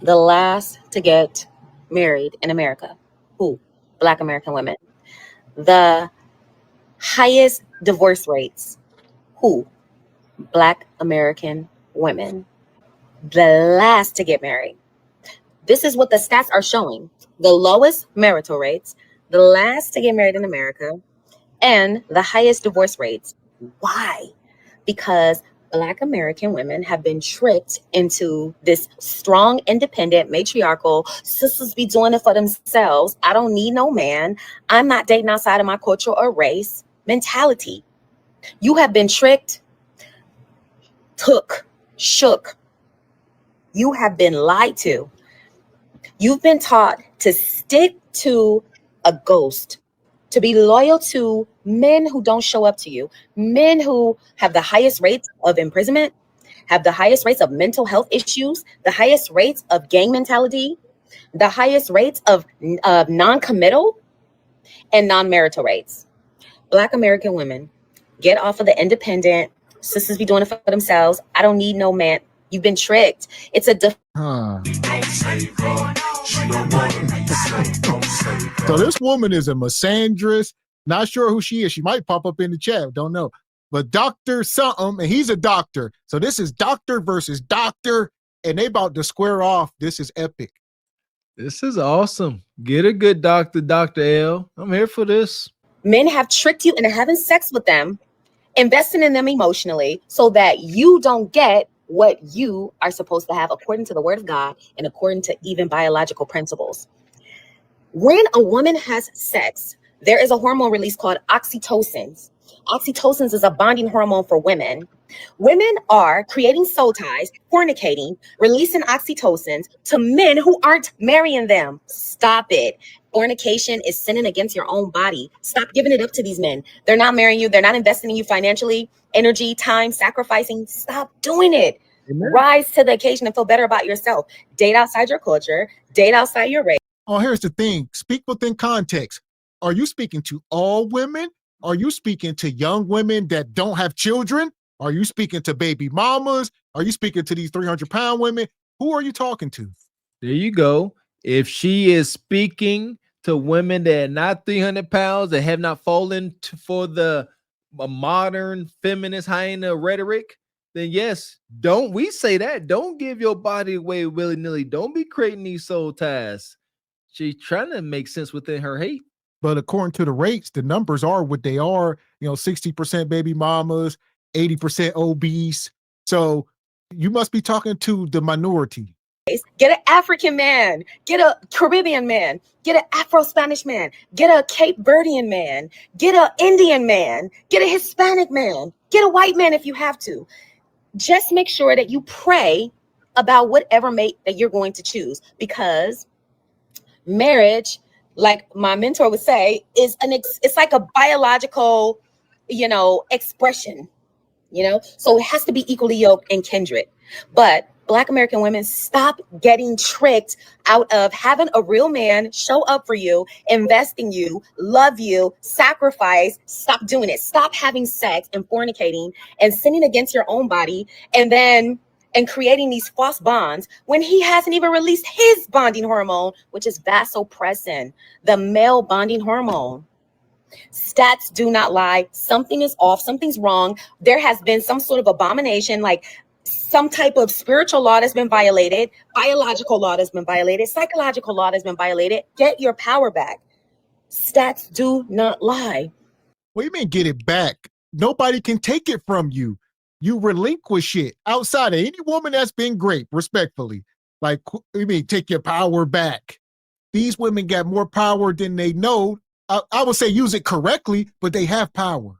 the last to get married in America? Who? Black American women. The highest divorce rates? Who? Black American women. The last to get married. This is what the stats are showing. The lowest marital rates, the last to get married in America, and the highest divorce rates. Why? Because Black American women have been tricked into this strong, independent, matriarchal, sisters be doing it for themselves. I don't need no man. I'm not dating outside of my culture or race mentality. You have been tricked, took, shook. You have been lied to. You've been taught to stick to a ghost, to be loyal to men who don't show up to you, men who have the highest rates of imprisonment, have the highest rates of mental health issues, the highest rates of gang mentality, the highest rates of non-committal and non-marital rates. Black American women, get off of the independent, sisters be doing it for themselves. I don't need no man. You've been tricked. It's a So this woman is a misandrist. Not sure who she is. She might pop up in the chat. Don't know. But Dr. something, and he's a doctor. So this is doctor versus doctor, and they about to square off. This is epic. This is awesome. Get a good doctor, Dr. L. I'm here for this. Men have tricked you into having sex with them, investing in them emotionally so that you don't get what you are supposed to have according to the word of God and according to even biological principles. When a woman has sex, there is a hormone release called oxytocin. Oxytocin is a bonding hormone for women. Women are creating soul ties, fornicating, releasing oxytocin to men who aren't marrying them. Stop it. Fornication is sinning against your own body. Stop giving it up to these men. They're not marrying you. They're not investing in you financially, energy, time, sacrificing. Stop doing it. Amen. Rise to the occasion and feel better about yourself. Date outside your culture. Date outside your race. Oh, here's the thing. Speak within context. Are you speaking to all women? Are you speaking to young women that don't have children? Are you speaking to baby mamas? Are you speaking to these 300-pound women? Who are you talking to? There you go. If she is speaking to women that are not 300 pounds, that have not fallen for the modern feminist hyena rhetoric, then yes, don't we say that. Don't give your body away willy-nilly. Don't be creating these soul ties. She's trying to make sense within her hate. But according to the rates, the numbers are what they are. 60% baby mamas, 80% obese. So you must be talking to the minority. Get an African man, get a Caribbean man, get an Afro-Spanish man, get a Cape Verdean man, get an Indian man, get a Hispanic man, get a white man if you have to. Just make sure that you pray about whatever mate that you're going to choose, because marriage, like my mentor would say, is it's like a biological, expression, so it has to be equally yoked and kindred. But Black American women, stop getting tricked out of having a real man show up for you, invest in you, love you, sacrifice. Stop doing it. Stop having sex and fornicating and sinning against your own body and creating these false bonds when he hasn't even released his bonding hormone, which is vasopressin, the male bonding hormone. Stats do not lie. Something is off. Something's wrong. There has been some sort of abomination, like some type of spiritual law that's been violated, biological law that's been violated, psychological law that's been violated. Get your power back. Stats do not lie. What do you mean get it back? Nobody can take it from you. You relinquish it outside of any woman that's been great, respectfully. Like, you mean take your power back? These women got more power than they know. I would say use it correctly, but they have power.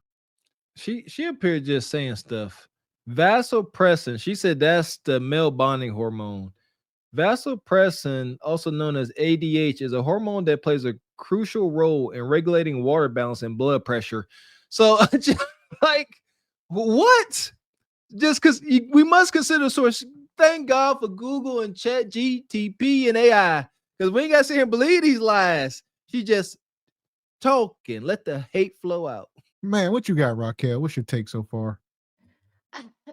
She appeared just saying stuff. Vasopressin, she said that's the male bonding hormone. Vasopressin, also known as ADH, is a hormone that plays a crucial role in regulating water balance and blood pressure. So, like, what? Just because we must consider source. Thank God for Google and Chat GTP and AI, because we ain't got to sit here and believe these lies. She just talking. Let the hate flow out. Man, what you got, Raquel? What's your take so far?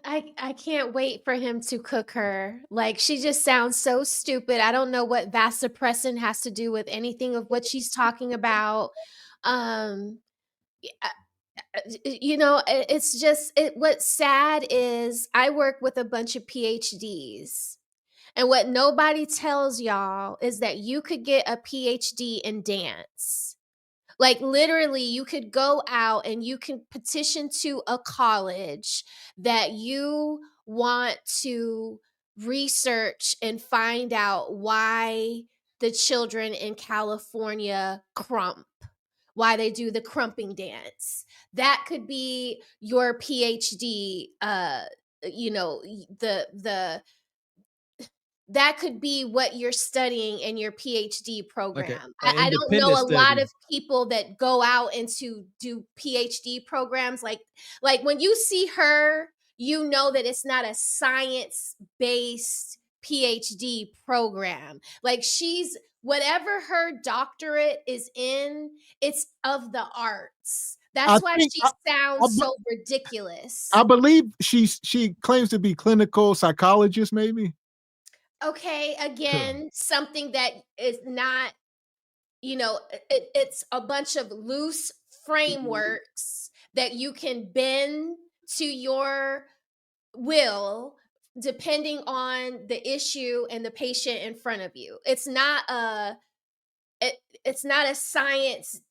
I can't wait for him to cook her. Like, she just sounds so stupid. I don't know what vasopressin has to do with anything of what she's talking about. Um, it's just what's sad is I work with a bunch of PhDs. And what nobody tells y'all is that you could get a PhD in dance. Like, literally, you could go out and you can petition to a college that you want to research and find out why the children in California crump, why they do the crumping dance. That could be your PhD, the that could be what you're studying in your PhD Okay, program. an I don't know independent a lot study. of people that go out and to do PhD programs. Like when you see her, you know that it's not a science-based PhD program. Like, she's whatever her doctorate is in, it's of the arts. I That's why think she I, sounds be- so ridiculous. I believe she claims to be clinical psychologist, maybe. Okay, Huh. again, something that is not, it's a bunch of loose frameworks that you can bend to your will depending on the issue and the patient in front of you. It's not a science.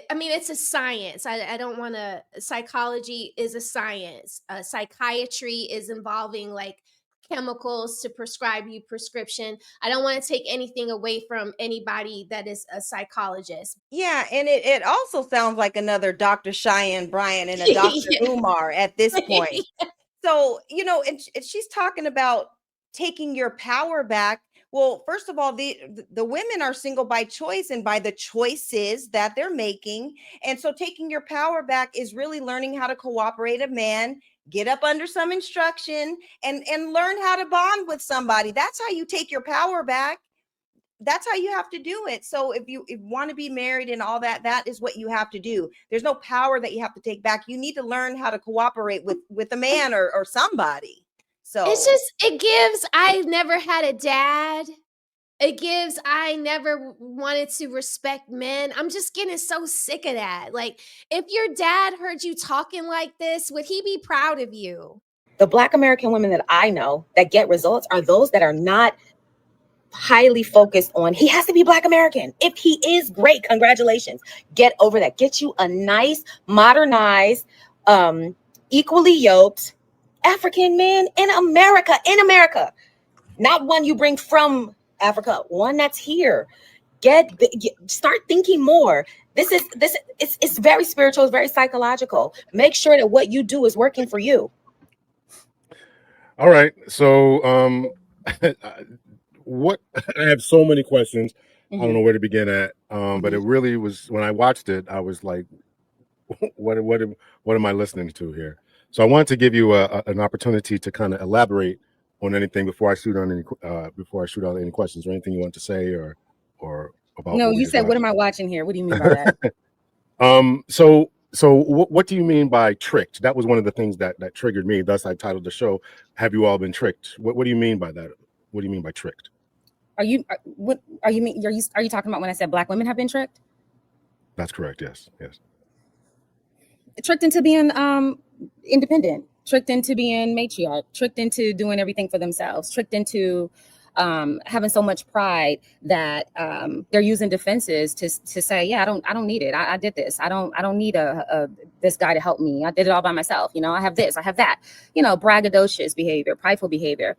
I mean, it's a science. I don't want to. Psychology is a science. Psychiatry is involving like chemicals to prescribe you prescription. I don't want to take anything away from anybody that is a psychologist. Yeah, and it also sounds like another Dr. Cheyenne Bryant and a Dr. Umar at this point. So, and she's talking about taking your power back. Well, first of all, the women are single by choice and by the choices that they're making. And so taking your power back is really learning how to cooperate a man, get up under some instruction, and learn how to bond with somebody. That's how you take your power back. That's how you have to do it. So if you want to be married and all that, that is what you have to do. There's no power that you have to take back. You need to learn how to cooperate with a man or somebody. It's So just, it gives, I never had a dad. It gives, I never wanted to respect men. I'm just getting so sick of that. Like, if your dad heard you talking like this, would he be proud of you? The Black American women that I know that get results are those that are not highly focused on he has to be Black American. If he is, great, congratulations. Get over that. Get you a nice, modernized, equally yoked African man in America. Not one you bring from Africa, one that's here. Start thinking more. It's very spiritual, it's very psychological. Make sure that what you do is working for you. All right. So, what I have so many questions. I don't know where to begin at. But it really was when I watched it, I was like, what am I listening to here? So I wanted to give you an opportunity to kind of elaborate on anything before I shoot out any questions or anything you want to say or about. No, what we you just said, what watched. am I watching here? What do you mean by that? So what do you mean by tricked? That was one of the things that triggered me. Thus, I titled the show, "Have You All Been Tricked?" What do you mean by that? What do you mean by tricked? What are you talking about when I said Black women have been tricked? That's correct. Yes. Tricked into being independent, tricked into being matriarch, tricked into doing everything for themselves, tricked into having so much pride that they're using defenses to say, yeah, I don't need it. I did this. I don't need this guy to help me. I did it all by myself. I have this, I have that. Braggadocious behavior, prideful behavior.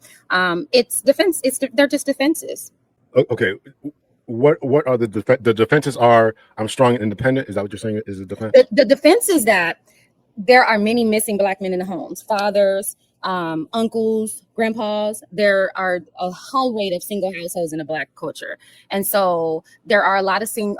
It's defense. They're just defenses. Okay. What are the defenses? Are I'm strong and independent? Is that what you're saying? Is the defense? The defense is that there are many missing Black men in the homes, fathers, uncles, grandpas. There are a whole rate of single households in the Black culture. And so there are a lot of single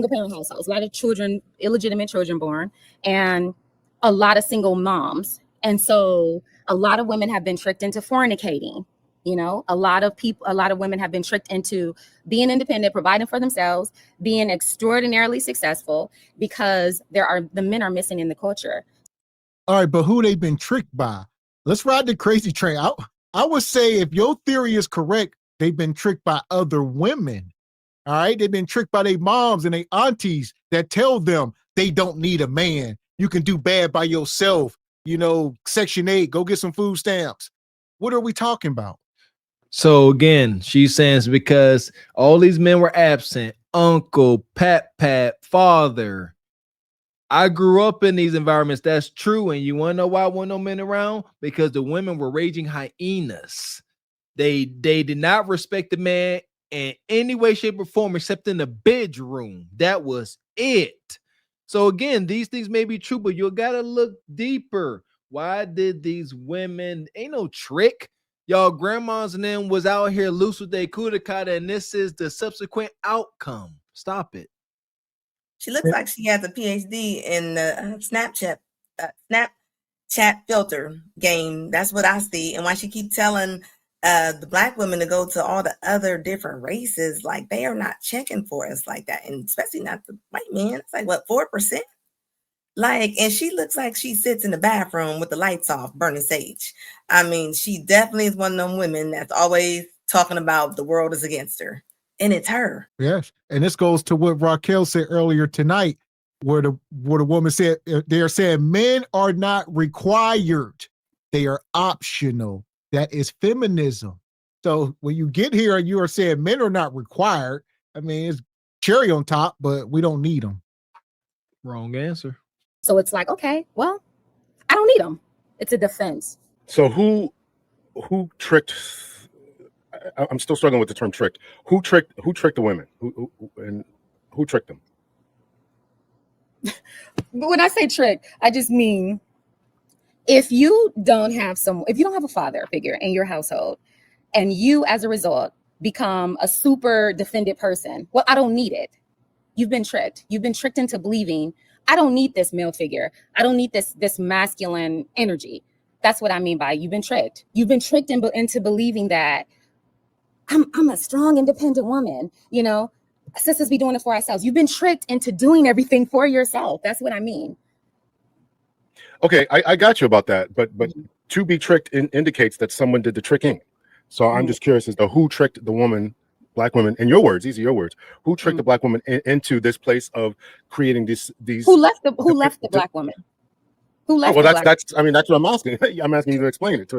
parent households, a lot of children, illegitimate children born, and a lot of single moms. And so a lot of women have been tricked into fornicating. A lot of women have been tricked into being independent, providing for themselves, being extraordinarily successful because the men are missing in the culture. All right, but who they been tricked by? let's ride the crazy train. I would say if your theory is correct, they've been tricked by other women. All right. They've been tricked by their moms and their aunties that tell them they don't need a man. You can do bad by yourself. You know, Section 8, go get some food stamps. What are we talking about? So again, she's saying it's because all these men were absent. Uncle, pat, father. I grew up in these environments. That's true. And you want to know why there weren't no men around? Because the women were raging hyenas. They did not respect the man in any way, shape, or form, except in the bedroom. That was it. So again, these things may be true, but you gotta look deeper. Why did these women? Ain't no trick. Y'all grandmas and them was out here loose with their kudakata, and this is the subsequent outcome. Stop it. She looks like she has a PhD in the Snapchat filter game. That's what I see. And why she keep telling the black women to go to all the other different races, like they are not checking for us like that, and especially not the white men. It's like what, 4%? Like, and she looks like she sits in the bathroom with the lights off, burning sage. I mean, she definitely is one of them women that's always talking about the world is against her, and it's her. Yes, and this goes to what Raquel said earlier tonight, where the woman said they are saying men are not required; they are optional. That is feminism. So when you get here and you are saying men are not required, I mean, it's cherry on top, but we don't need them. Wrong answer. So it's like, okay, well, I don't need them. It's a defense. So who tricked? I'm still struggling with the term tricked. Who tricked the women? Who tricked them? When I say trick, I just mean if you don't have a father figure in your household, and you as a result become a super defended person, well, I don't need it. You've been tricked. You've been tricked into believing I don't need this male figure. I don't need this masculine energy. That's what I mean by you've been tricked. You've been tricked into believing that I'm a strong, independent woman. You know, sisters be doing it for ourselves. You've been tricked into doing everything for yourself. That's what I mean. Okay, I got you about that, but to be tricked indicates that someone did the tricking. So I'm just curious as to who tricked the woman, black women, in your words, these are your words, who tricked the black woman into this place of creating these Who left the black woman? Who left? Well, that's I mean, that's what I'm asking. I'm asking you to explain it,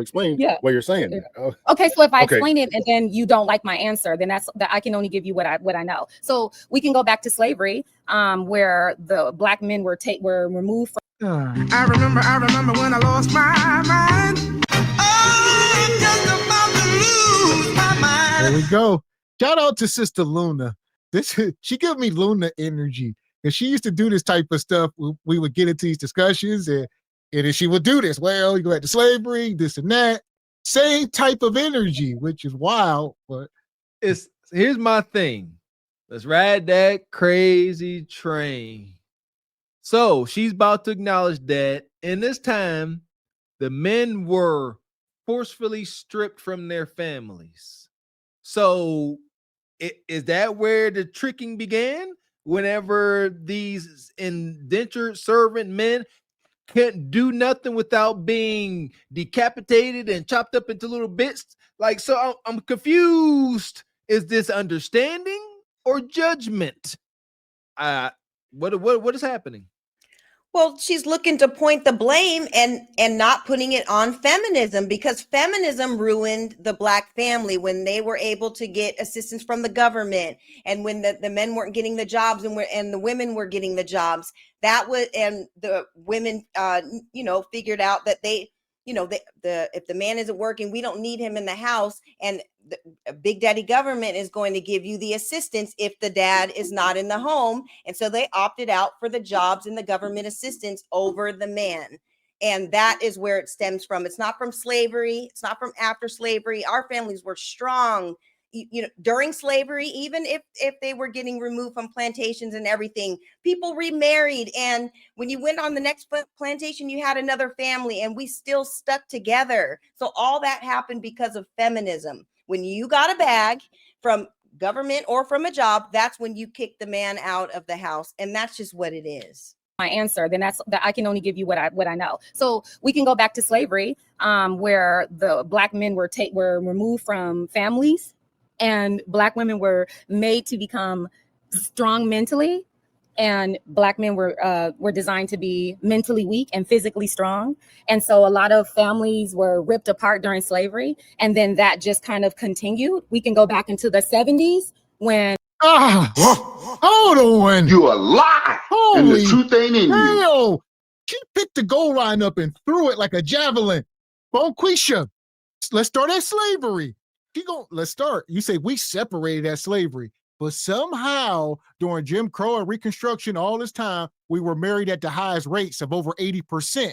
what you're saying. Yeah. Okay, so if I explain it and then you don't like my answer, then that I can only give you what I know. So we can go back to slavery, where the black men were removed from. I remember when I lost my mind. Oh, I'm just about to lose my mind. There we go. Shout out to Sister Luna. She gave me Luna energy. And she used to do this type of stuff. We would get into these discussions and then she would do this. Well, you go back to slavery, this and that. Same type of energy, which is wild. But here's my thing. Let's ride that crazy train. So she's about to acknowledge that in this time, the men were forcefully stripped from their families. So is that where the tricking began? Whenever these indentured servant men can't do nothing without being decapitated and chopped up into little bits. Like, so I'm confused. Is this understanding or judgment? What is happening? Well, she's looking to point the blame and not putting it on feminism, because feminism ruined the black family when they were able to get assistance from the government, and when the men weren't getting the jobs and the women were getting the jobs. That was, and the women figured out that they, if the man isn't working, we don't need him in the house, and the Big Daddy government is going to give you the assistance if the dad is not in the home. And so they opted out for the jobs and the government assistance over the man. And that is where it stems from. It's not from slavery. It's not from after slavery. Our families were strong, during slavery. Even if they were getting removed from plantations and everything, people remarried. And when you went on the next plantation, you had another family, and we still stuck together. So all that happened because of feminism. When you got a bag from government or from a job, that's when you kick the man out of the house. And that's just what it is. my answer, then that's that I can only give you what I know. So we can go back to slavery, where the Black men were removed from families, and Black women were made to become strong mentally, and Black men were designed to be mentally weak and physically strong. And so a lot of families were ripped apart during slavery, and then that just kind of continued. We can go back into the 70s when hold on. You a lie. And the truth ain't in you. Hell, she picked the goal line up and threw it like a javelin. Bonquisha, let's start at slavery. Let's start. You say we separated at slavery, but somehow during Jim Crow and Reconstruction, all this time, we were married at the highest rates of over 80%.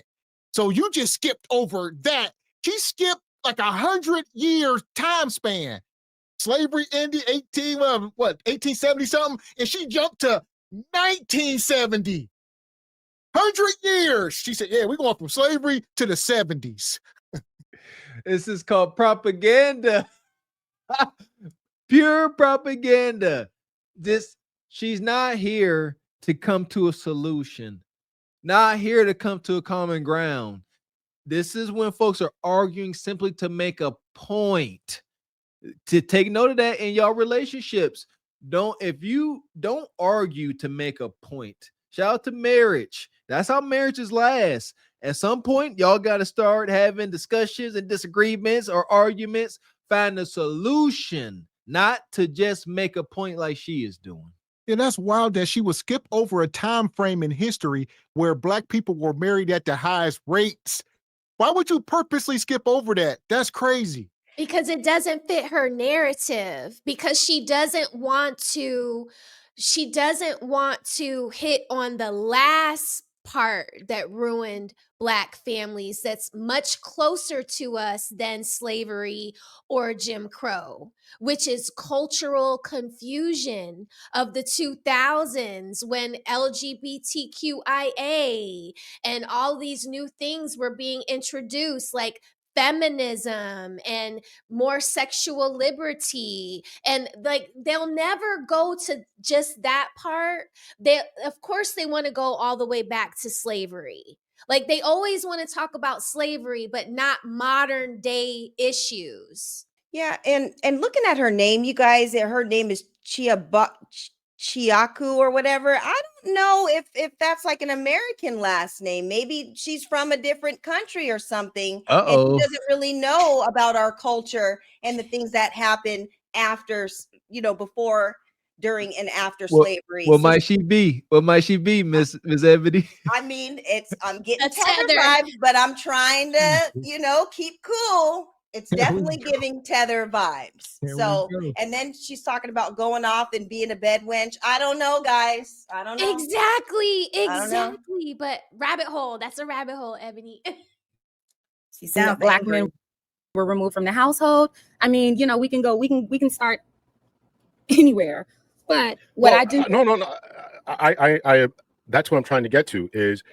So you just skipped over that. She skipped like 100 years time span. Slavery ended 1870 something, and she jumped to 1970. 100 years. She said, yeah, we're going from slavery to the 70s. This is called propaganda. Pure propaganda. She's not here to come to a solution, not here to come to a common ground. This is when folks are arguing simply to make a point. To take note of that in y'all relationships. If you don't argue to make a point. Shout out to marriage. That's how marriages last. At some point, y'all got to start having discussions and disagreements or arguments, find a solution, not to just make a point like she is doing. Yeah, that's wild that she would skip over a time frame in history where Black people were married at the highest rates. Why would you purposely skip over that? That's crazy. Because it doesn't fit her narrative, because she doesn't want to hit on the last part that ruined Black families, that's much closer to us than slavery or Jim Crow, which is cultural confusion of the 2000s when LGBTQIA and all these new things were being introduced, like feminism and more sexual liberty. And like, they'll never go to just that part. Of course they want to go all the way back to slavery. Like, they always want to talk about slavery, but not modern day issues. Yeah, and looking at her name, you guys, her name is Chiaku or whatever. I don't know if that's like an American last name. Maybe she's from a different country or something. And she doesn't really know about our culture and the things that happen after, before, during, and after slavery. What might she be? What might she be, Miss Ebony? I mean, I'm getting tether vibes, but I'm trying to, keep cool. It's definitely giving tether vibes. So, and then she's talking about going off and being a bed wench. I don't know, guys. I don't know. Exactly. But rabbit hole. That's a rabbit hole, Ebony. She sounds Black men were removed from the household. I mean, we can start anywhere. But what I do. No. I that's what I'm trying to get to is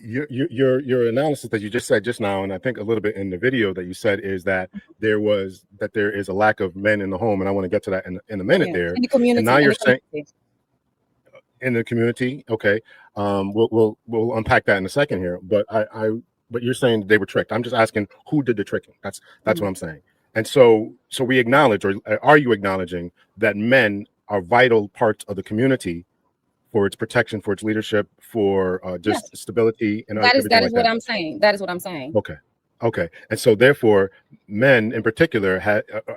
your analysis that you just said just now, and I think a little bit in the video that you said is that there is a lack of men in the home, and I want to get to that in a minute there. In the community, and now you're saying in the community, okay. We'll unpack that in a second here, but but you're saying they were tricked. I'm just asking who did the tricking. That's what I'm saying. And so we acknowledge, or are you acknowledging that men are vital parts of the community for its protection, for its leadership, for just stability, and that is what I'm saying. That is what I'm saying. Okay. And so therefore, men in particular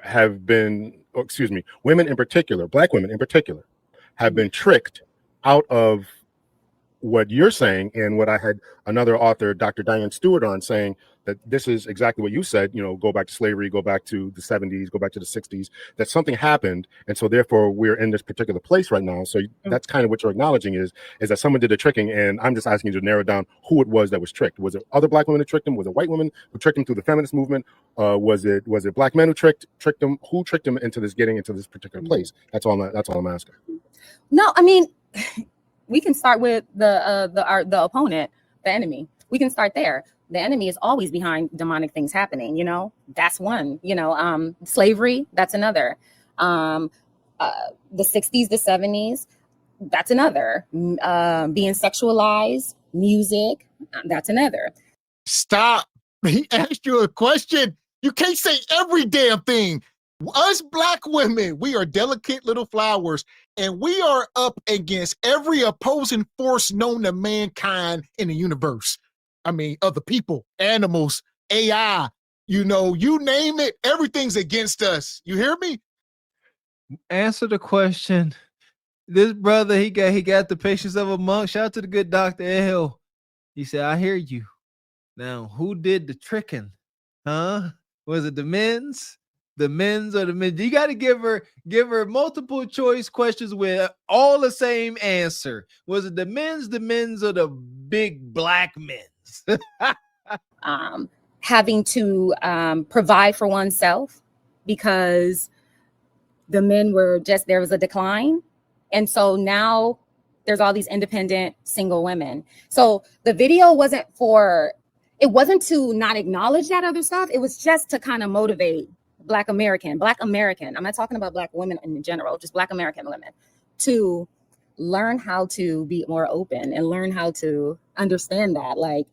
have been, women in particular, Black women in particular, have been tricked out of what you're saying, and what I had another author, Dr. Diane Stewart, on saying that this is exactly what you said, go back to slavery, go back to the 70s, go back to the 60s, that something happened. And so therefore we're in this particular place right now. So that's kind of what you're acknowledging is that someone did the tricking. And I'm just asking you to narrow down who it was that was tricked. Was it other Black women who tricked them? Was it white women who tricked them through the feminist movement? Was it Black men who tricked them? Who tricked them into getting into this particular place? That's all I'm asking. No, I mean, we can start with the opponent, the enemy. We can start there. The enemy is always behind demonic things happening. That's one. Slavery, that's another. The 60s, the 70s, That's another. Being sexualized, music, that's another. Stop. He asked you a question. You can't say every damn thing. Us Black women, we are delicate little flowers, and we are up against every opposing force known to mankind in the universe. I mean, other people, animals, AI, you know, you name it, everything's against us. You hear me? Answer the question. This brother, he got the patience of a monk. Shout out to the good Dr. L. He said, I hear you. Now, who did the tricking? Huh? Was it the men's? The men's or the men? You got to give her multiple choice questions with all the same answer. Was it the men's, or the big black men's? Having to provide for oneself because the men were just, there was a decline. And so now there's all these independent single women. So the video wasn't to not acknowledge that other stuff. It was just to kind of motivate Black American. I'm not talking about Black women in general, just Black American women, to learn how to be more open and learn how to understand that, like,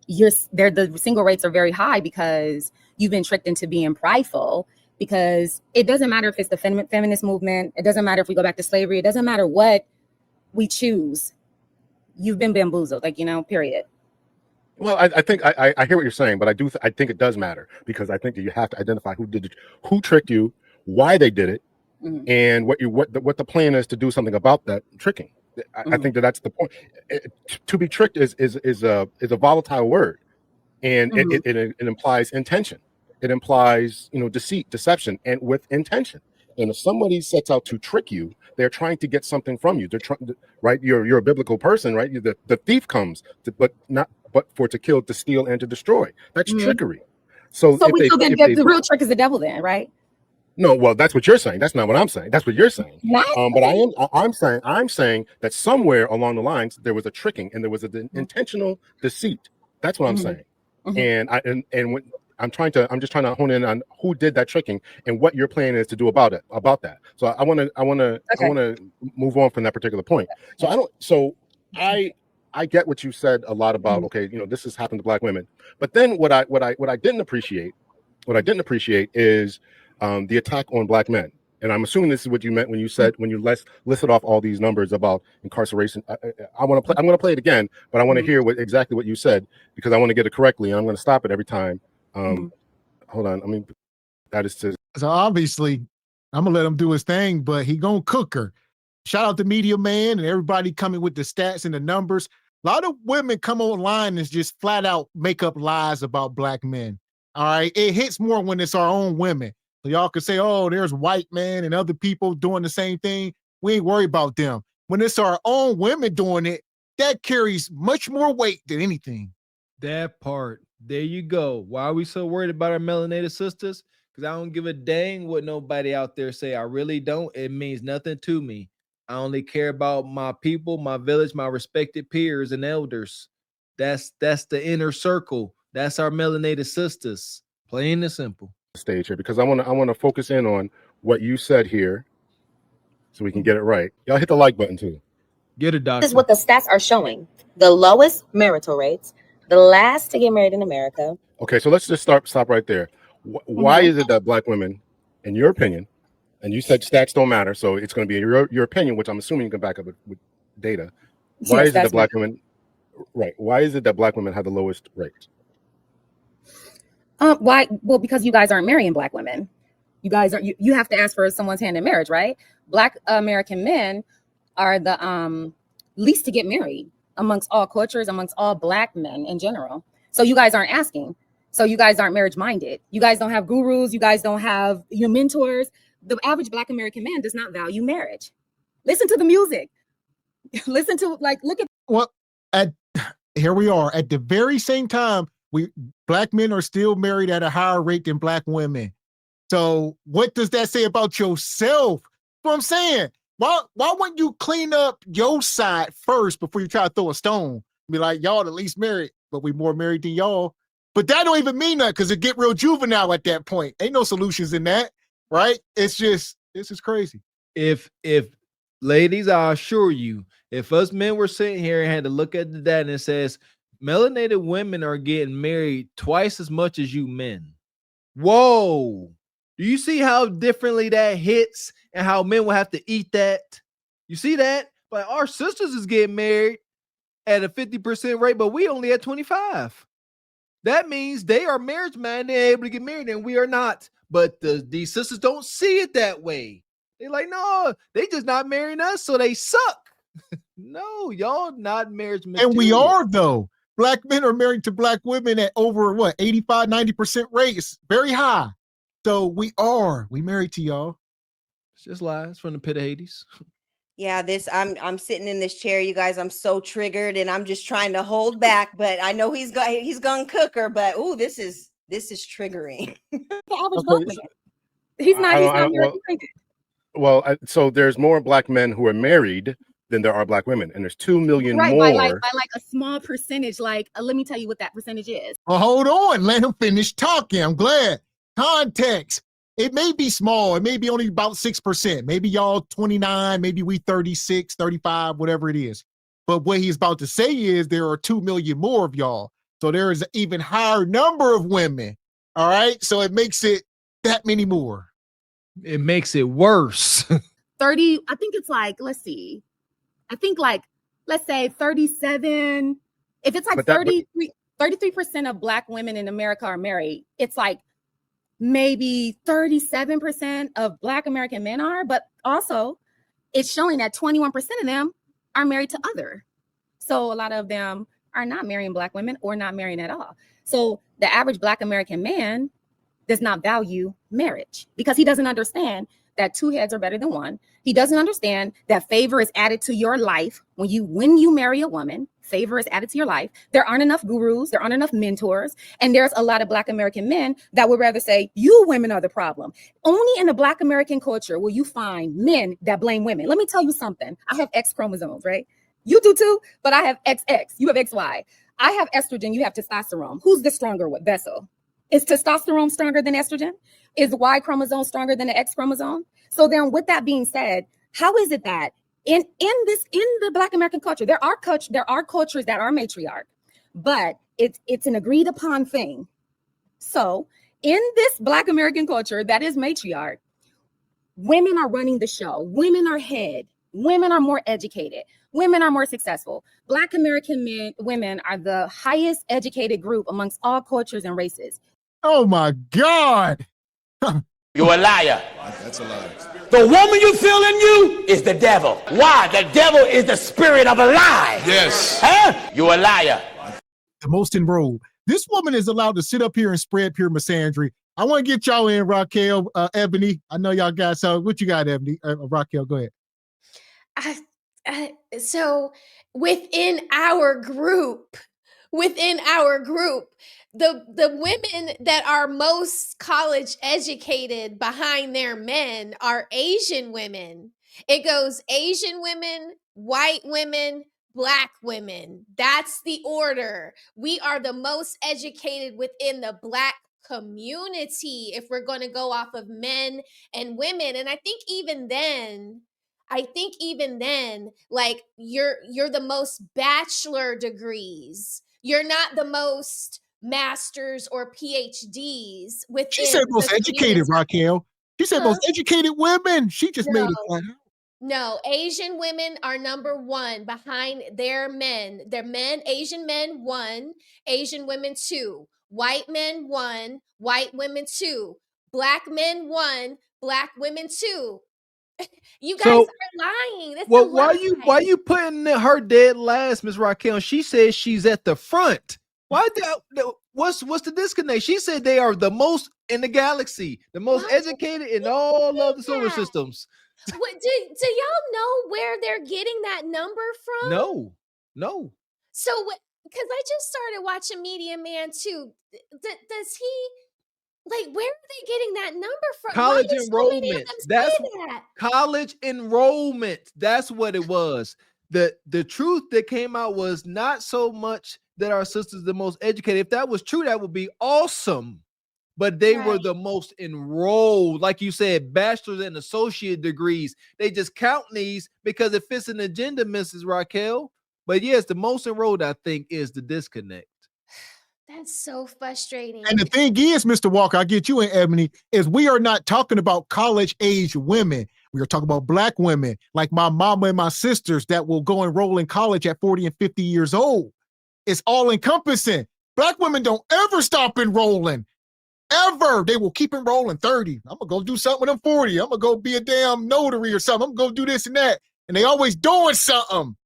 the single rates are very high because you've been tricked into being prideful. Because it doesn't matter if it's the feminist movement, it doesn't matter if we go back to slavery, it doesn't matter what we choose. You've been bamboozled, like, period. Well, I think I hear what you're saying, but I think it does matter, because I think that you have to identify who tricked you, why they did it, and what the plan is to do something about that tricking. I think that's the point. To be tricked is a volatile word, and it implies intention. It implies, deceit, deception, and with intention. And if somebody sets out to trick you, they're trying to get something from you. They're trying to, right? You're a biblical person, right? The thief comes, but to kill, to steal, and to destroy. That's trickery. So the real trick is the devil, then, right? No, well, that's what you're saying. That's not what I'm saying. That's what you're saying. But I'm saying that somewhere along the lines there was a tricking and there was an intentional deceit. That's what I'm saying. And when I'm just trying to hone in on who did that tricking and what your plan is to do about that. So I want to move on from that particular point. So I get what you said a lot about, okay, this has happened to Black women. But then what I didn't appreciate is the attack on Black men. And I'm assuming this is what you meant when you said, when you listed off all these numbers about incarceration. I'm going to play it again, but I want to hear exactly what you said, because I want to get it correctly. And I'm going to stop it every time. Hold on. I mean, that is to. So obviously, I'm gonna let him do his thing, but he gonna cook her. Shout out to Media Man and everybody coming with the stats and the numbers. A lot of women come online and just flat out make up lies about Black men. All right, it hits more when it's our own women. So y'all can say, "Oh, there's white men and other people doing the same thing." We ain't worried about them. When it's our own women doing it, that carries much more weight than anything. That part. There you go. Why are we so worried about our melanated sisters? Because I don't give a dang what nobody out there say. I really don't. It means nothing to me. I only care about my people, my village, my respected peers and elders. That's the inner circle. That's our melanated sisters. Plain and simple. Stage here, because I want to focus in on what you said here, so we can get it right. Y'all hit the like button too. Get it, doctor. This is what the stats are showing: the lowest marital rates, the last to get married in America. Okay, so let's just stop right there. Why is it that Black women, in your opinion, and you said stats don't matter, so it's going to be your opinion, which I'm assuming you can back up with data. Why is it that Black women, right? Why is it that Black women have the lowest rates? Why? Well, because you guys aren't marrying Black women. You guys are. You have to ask for someone's hand in marriage, right? Black American men are the least to get married amongst all cultures, amongst all Black men in general. So you guys aren't asking. So you guys aren't marriage minded. You guys don't have gurus. You guys don't have your mentors. The average Black American man does not value marriage. Listen to the music. Listen to, like, look at. Well, here we are at the very same time. Black men are still married at a higher rate than Black women. So what does that say about yourself? What I'm saying, why wouldn't you clean up your side first before you try to throw a stone? Be like, y'all at least married, but we more married than y'all. But that don't even mean that, because it get real juvenile at that point. Ain't no solutions in that, right? It's just crazy. If ladies, I assure you, if us men were sitting here and had to look at the data and it says melanated women are getting married twice as much as you men. Whoa. Do you see how differently that hits and how men will have to eat that? You see that? But our sisters is getting married at a 50% rate, but we only at 25. That means they are marriage minded, they're able to get married, and we are not. But these sisters don't see it that way. They're like, no, they just not marrying us, so they suck. No, y'all not marriage material. And we are, though. Black men are married to black women at over what, 85, 90% rates. Very high. So we married to y'all. It's just lies from the pit of Hades. Yeah, I'm sitting in this chair, you guys. I'm so triggered, and I'm just trying to hold back. But I know he's gonna cook her. But this is triggering. The average black man. He's not married. Well, so there's more black men who are married than there are black women, and there's 2 million more. By like a small percentage. Like, let me tell you what that percentage is. Well, hold on, let him finish talking. I'm glad. Context. It may be small. It may be only about 6%. Maybe y'all 29, maybe we 36, 35, whatever it is. But what he's about to say is there are 2 million more of y'all. So there is an even higher number of women. All right. So it makes it that many more. It makes it worse. 30, I think it's like, let's see. I think like, let's say 37. If it's like 33% of black women in America are married, it's like maybe 37% of black American men are, but also it's showing that 21% of them are married to other. So a lot of them are not marrying black women or not marrying at all. So the average black American man does not value marriage because he doesn't understand that two heads are better than one. He doesn't understand that favor is added to your life when you marry a woman. Favor is added to your life. There aren't enough gurus. There aren't enough mentors. And there's a lot of black American men that would rather say, you women are the problem. Only in the black American culture will you find men that blame women. Let me tell you something. I have X chromosomes, right? You do too, but I have XX. You have XY. I have estrogen. You have testosterone. Who's the stronger vessel? Is testosterone stronger than estrogen? Is Y chromosome stronger than the X chromosome? So then with that being said, how is it that in the Black American culture, there are cultures that are matriarch, but it's an agreed upon thing. So in this Black American culture that is matriarch, women are running the show. Women are head. Women are more educated. Women are more successful. Black American women are the highest educated group amongst all cultures and races. Oh my God. You're a liar. That's a lie. The woman you feel in you is the devil. Why? The devil is the spirit of a lie. Yes. Huh? You're a liar. The most enrolled. This woman is allowed to sit up here and spread pure misandry. I want to get y'all in, Raquel, Ebony. I know y'all got some. What you got, Ebony? Raquel, go ahead. So within our group, the women that are most college educated behind their men are Asian women. It goes Asian women, white women, Black women. That's the order. We are the most educated within the Black community if we're going to go off of men and women. And I think even then, like you're the most bachelor degrees. You're not the most masters or PhDs within. She said most educated, Raquel. She said most educated women. She just made it flat out. No, Asian women are number one behind their men. Their men, Asian men, 1, Asian women, 2, white men, 1, white women, 2, Black men, 1, Black women, 2. You guys are lying. That's well, why you putting her dead last, Miss Raquel? She says she's at the front. What's the disconnect? She said they are the most in the galaxy, the most educated in all of the solar systems. What, do y'all know where they're getting that number from? No. So, because I just started watching Media Man too. Does he? Like, where are they getting that number from? College enrollment. College enrollment. That's what it was. The truth that came out was not so much that our sisters are the most educated. If that was true, that would be awesome. but they were Right. the most enrolled, like you said, bachelor's and associate degrees. They just count these because it fits an agenda, Mrs. Raquel. But yes, the most enrolled, I think, is the disconnect. That's so frustrating. And the thing is, Mr. Walker, I get you in, Ebony, is we are not talking about college-age women. We are talking about Black women, like my mama and my sisters that will go enroll in college at 40 and 50 years old. It's all encompassing. Black women don't ever stop enrolling. Ever. They will keep enrolling 30. I'm gonna go do something when I'm 40. I'm gonna go be a damn notary or something. I'm gonna go do this and that. And they always doing something.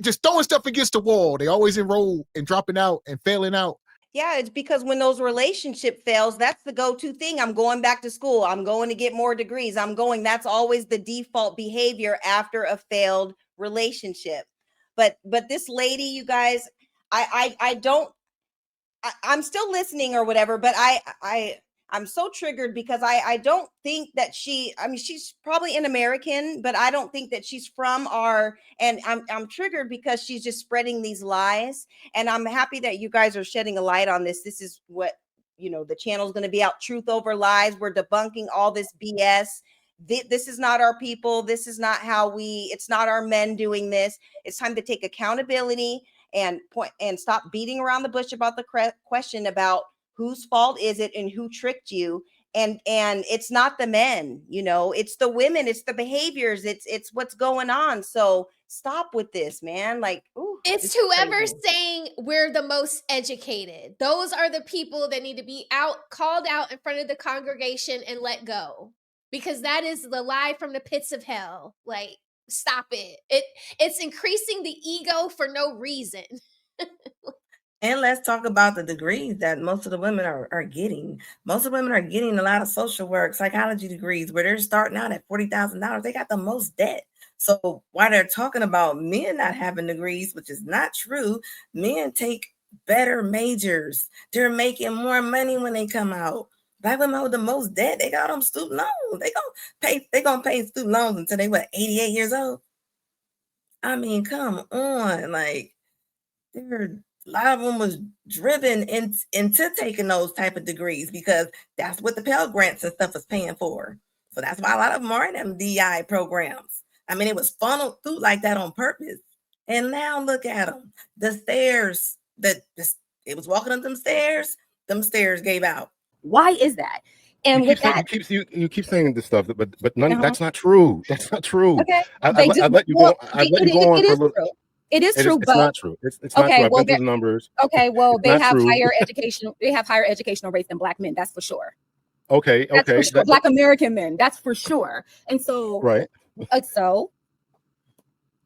Just throwing stuff against the wall. They always enroll and dropping out and failing out. Yeah, it's because when those relationship fails, that's the go-to thing. I'm going back to school. I'm going to get more degrees. That's always the default behavior after a failed relationship. But this lady, you guys, I'm still listening or whatever, but I'm so triggered because I don't think that she's probably an American, but I don't think that she's from and I'm triggered because she's just spreading these lies. And I'm happy that you guys are shedding a light on this. This is what, the channel's going to be out, Truth Over Lies. We're debunking all this BS. This is not our people. This is not it's not our men doing this. It's time to take accountability and stop beating around the bush about the question about whose fault is it and who tricked you. And it's not the men, it's the women, it's the behaviors, it's what's going on. So stop with this, man. It's whoever's saying we're the most educated. Those are the people that need to be called out in front of the congregation and let go, because that is the lie from the pits of hell. Stop it. It's increasing the ego for no reason. And let's talk about the degrees that most of the women are getting. Most of the women are getting a lot of social work, psychology degrees, where they're starting out at $40,000. They got the most debt. So while they're talking about men not having degrees, which is not true, men take better majors. They're making more money when they come out. Black women hold the most debt. They got them student loans. They gonna pay student loans until they 88 years old. I mean, come on. A lot of them was driven into taking those type of degrees because that's what the Pell Grants and stuff was paying for. So that's why a lot of them are in them DI programs. I mean, it was funneled through like that on purpose. And now look at them. The stairs it was walking up them stairs gave out. Why is that? And you keep saying this stuff, but none. That's not true. That's not true. Okay, I let you go. I let you go on for a little. It is true, but it's not true. It's not true. I've been through the numbers. Okay, well, It's they not have true. higher education. They have higher educational rates than Black men. That's for sure. Okay. That's for sure. Black American men. That's for sure. And so, right. So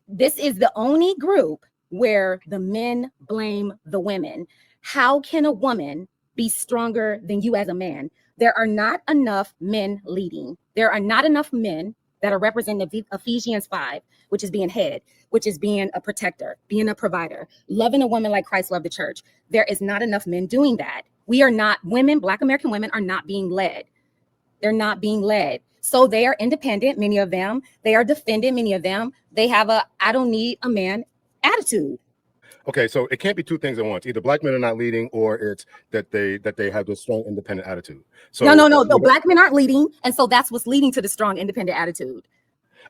this is the only group where the men blame the women. How can a woman be stronger than you as a man? There are not enough men leading. There are not enough men that are representing Ephesians 5, which is being head, which is being a protector, being a provider, loving a woman like Christ loved the church. There is not enough men doing that. We are not women, Black American women are not being led. They're not being led. So they are independent, many of them. They are defended, many of them. They have I don't need a man attitude. Okay, so it can't be two things at once. Either Black men are not leading, or it's that they have this strong independent attitude. So No. Black men aren't leading, and so that's what's leading to the strong independent attitude.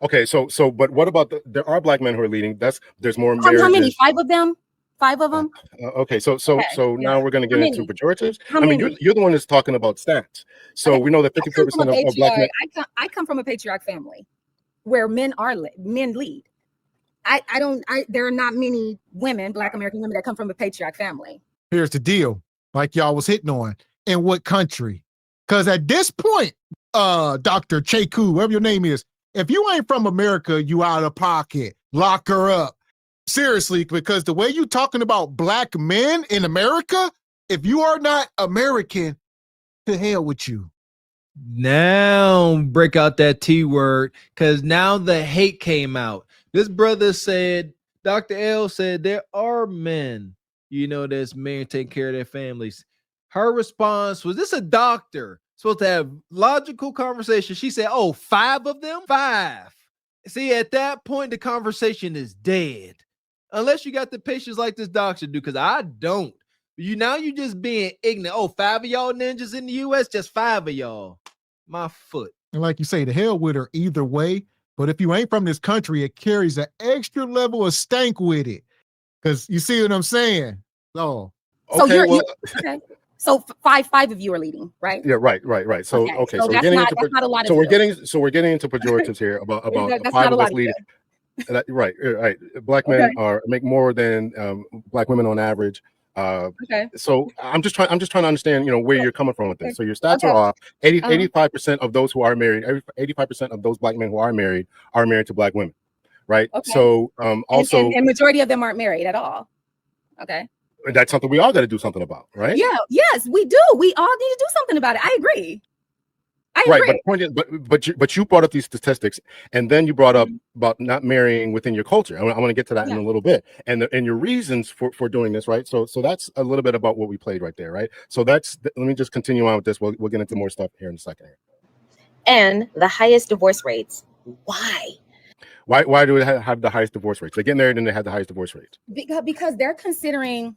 Okay, so but what about there are Black men who are leading? There's more. How many? 5 of them. 5 of them. Okay, so now we're going to get into pejoratives. You're the one that's talking about stats. So we know that 54% of Black men. I come from a patriarch family where men lead. There are not many women, Black American women, that come from a patriarch family. Here's the deal, like y'all was hitting on. In what country? Because at this point, Dr. Cheku, whatever your name is, if you ain't from America, you out of pocket. Lock her up. Seriously, because the way you talking about Black men in America, if you are not American, to hell with you. Now break out that T word, because now the hate came out. This brother said, Dr. L said, there are men, that's married, taking care of their families. Her response was, this a doctor supposed to have logical conversation. She said, 5 of them? 5. See, at that point, the conversation is dead. Unless you got the patience like this doctor do, because I don't. You just being ignorant. Oh, 5 of y'all ninjas in the US, just 5 of y'all. My foot. And like you say, the hell with her either way. But if you ain't from this country, it carries an extra level of stank with it. Because you see what I'm saying? Oh. So Okay, you're okay. So five of you are leading, right? Yeah, right. So Okay, so we're that's getting not into a lot of so we're getting into pejoratives here about that's 5 not a of lot us of leading. Right. Black men make more than black women on average. Okay. So I'm just trying to understand, where you're coming from with this. So your stats Okay. are off. 85% of those who are married, 85% of those black men who are married to black women, right? Okay. So also, and majority of them aren't married at all. Okay. that's something we all got to do something about, right? Yeah. Yes, we do. We all need to do something about it. I agree. Right, but the point is, but you brought up these statistics, and then you brought up about not marrying within your culture. I want to get to that in a little bit, and your reasons for doing this, right? So that's a little bit about what we played right there, right? So let me just continue on with this. We'll get into more stuff here in a second. And the highest divorce rates. Why? Why do we have the highest divorce rates? They get married and they have the highest divorce rates. Because they're considering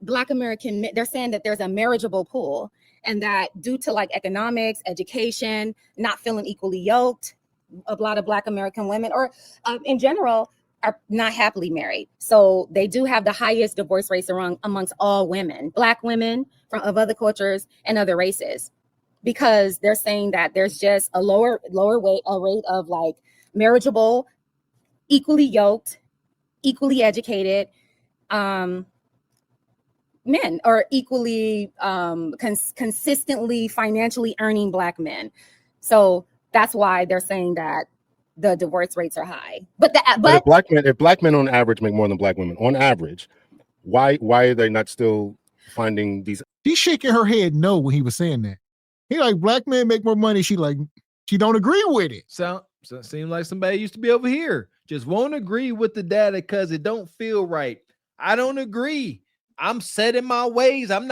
Black American men. They're saying that there's a marriageable pool. And that due to like economics, education, not feeling equally yoked, a lot of Black American women or in general are not happily married. So they do have the highest divorce rates amongst all women, Black women of other cultures and other races, because they're saying that there's just a lower rate of like marriageable, equally yoked, equally educated, men or equally consistently financially earning Black men. So that's why they're saying that the divorce rates are high. But if black men on average make more than black women on average, why are they not still finding these? She's shaking her head no when he was saying that. He like, black men make more money. She don't agree with it. Seems like somebody used to be over here. Just won't agree with the data because it don't feel right. I don't agree. I'm set in my ways. I'm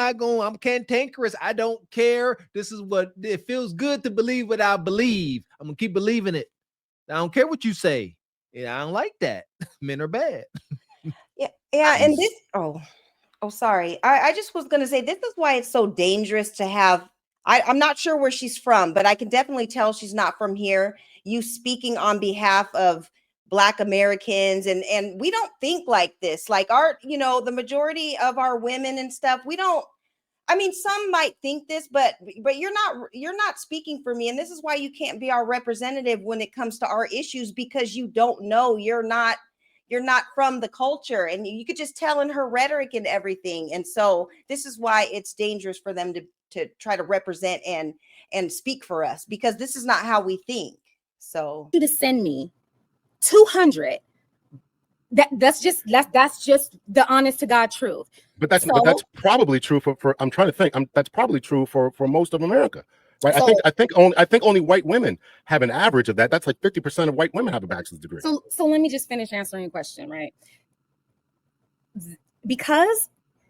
cantankerous. I don't care. This is what it feels good to believe what I believe. I'm gonna keep believing it. I don't care what you say. Yeah, I don't like that. Men are bad. Yeah. And this, sorry. I just was gonna say this is why it's so dangerous to have. I'm not sure where she's from, but I can definitely tell she's not from here. You speaking on behalf of Black Americans, and we don't think like this. Like the majority of our women and stuff, we don't. I mean, some might think this, but you're not speaking for me, and this is why you can't be our representative when it comes to our issues, because you don't know. You're not from the culture, and you could just tell in her rhetoric and everything. And so this is why it's dangerous for them to try to represent and speak for us, because this is not how we think. So you to send me 200. That's just the honest to God truth. But that's probably true for I'm trying to think. That's probably true for most of America. Right. So, I think only white women have an average of that. That's like 50% of white women have a bachelor's degree. So let me just finish answering your question, right? Because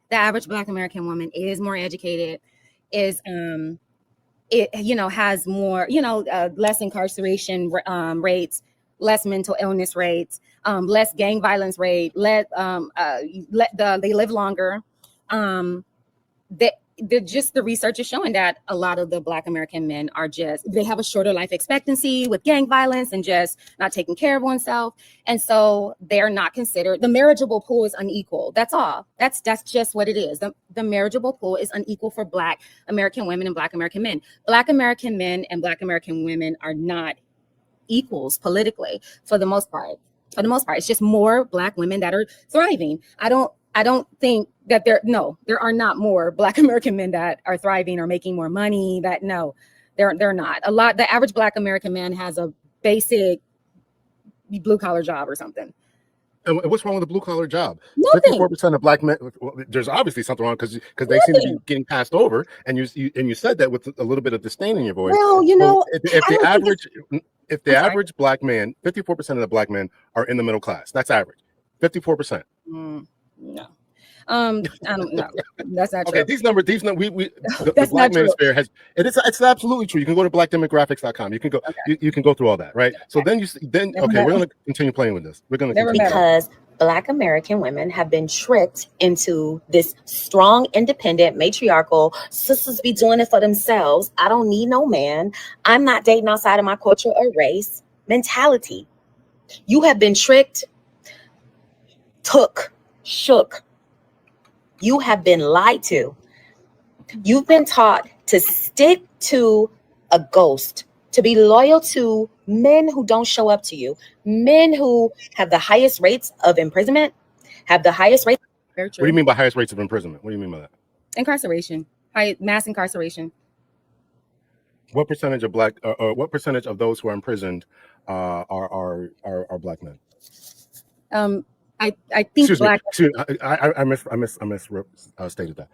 the average Black American woman is more educated, is has more, less incarceration rates, less mental illness rates, less gang violence rate, they live longer. The research is showing that a lot of the Black American men they have a shorter life expectancy with gang violence and just not taking care of oneself. And so they're not considered. The marriageable pool is unequal. That's all. That's just what it is. The marriageable pool is unequal for Black American women and Black American men. Black American men and Black American women are not equals politically for the most part. It's just more Black women that are thriving. I don't think that there are not more Black American men that are thriving or making more money. They're not. The average Black American man has a basic blue collar job or something. And what's wrong with a blue collar job? Nothing. 54% of Black men. Well, there's obviously something wrong because they seem to be getting passed over. And you said that with a little bit of disdain in your voice. Well, if the average Black man, 54% of the Black men are in the middle class. That's average. 54%. No. I don't know. That's not true. Okay, these numbers, the Black manosphere has it's absolutely true. You can go to blackdemographics.com. You can go you can go through all that, right? So then we're going to continue playing with this. We're going to because Black American women have been tricked into this strong, independent, matriarchal, sisters be doing it for themselves. I don't need no man. I'm not dating outside of my culture or race mentality. You have been tricked, shook. You have been lied to. You've been taught to stick to a ghost, to be loyal to men who don't show up to you, men who have the highest rates of imprisonment, have the highest rates. What do you mean by highest rates of imprisonment? What do you mean by that? Incarceration, mass incarceration. What percentage of what percentage of those who are imprisoned are Black men? I think Excuse Black. Me. I misstated that.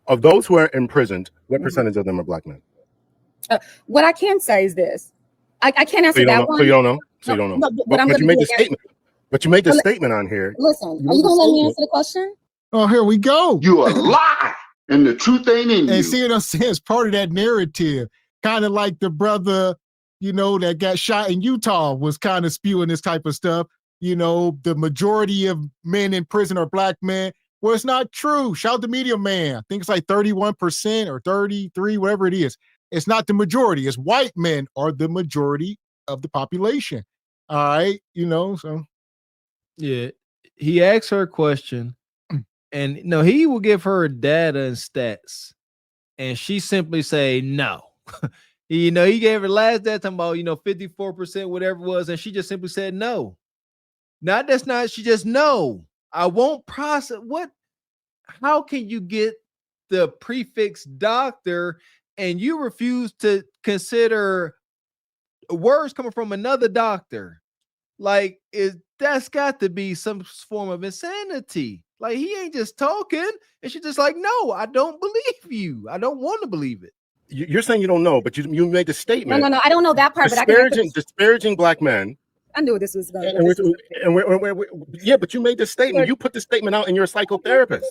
Of those who are imprisoned, what percentage of them are Black men? What I can say is this: I can't answer that one. So you don't know. So you don't know. But you made the statement. But you made the statement on here. Listen, are you gonna let me answer the question? Oh, here we go. You a lie, and the truth ain't in you. And see what I'm saying? It's part of that narrative. Kind of like the brother, that got shot in Utah was kind of spewing this type of stuff. The majority of men in prison are Black men. Well, it's not true. Shout out to Media Man. I think it's like 31% or 33, whatever it is. It's not the majority. It's white men are the majority of the population. All right. So. Yeah. He asked her a question, and he will give her data and stats, and she simply say no. He gave her last data talking about 54%, whatever it was, and she just simply said no. She just no. I won't process. What? How can you get the prefix doctor and you refuse to consider words coming from another doctor? Like, that's got to be some form of insanity. Like, he ain't just talking, and she's just like, no, I don't believe you. I don't want to believe it. You're saying you don't know, but you made the statement. No, I don't know that part. Disparaging Black men. I knew this was going. Yeah, but you made the statement. You put the statement out, and you're a psychotherapist.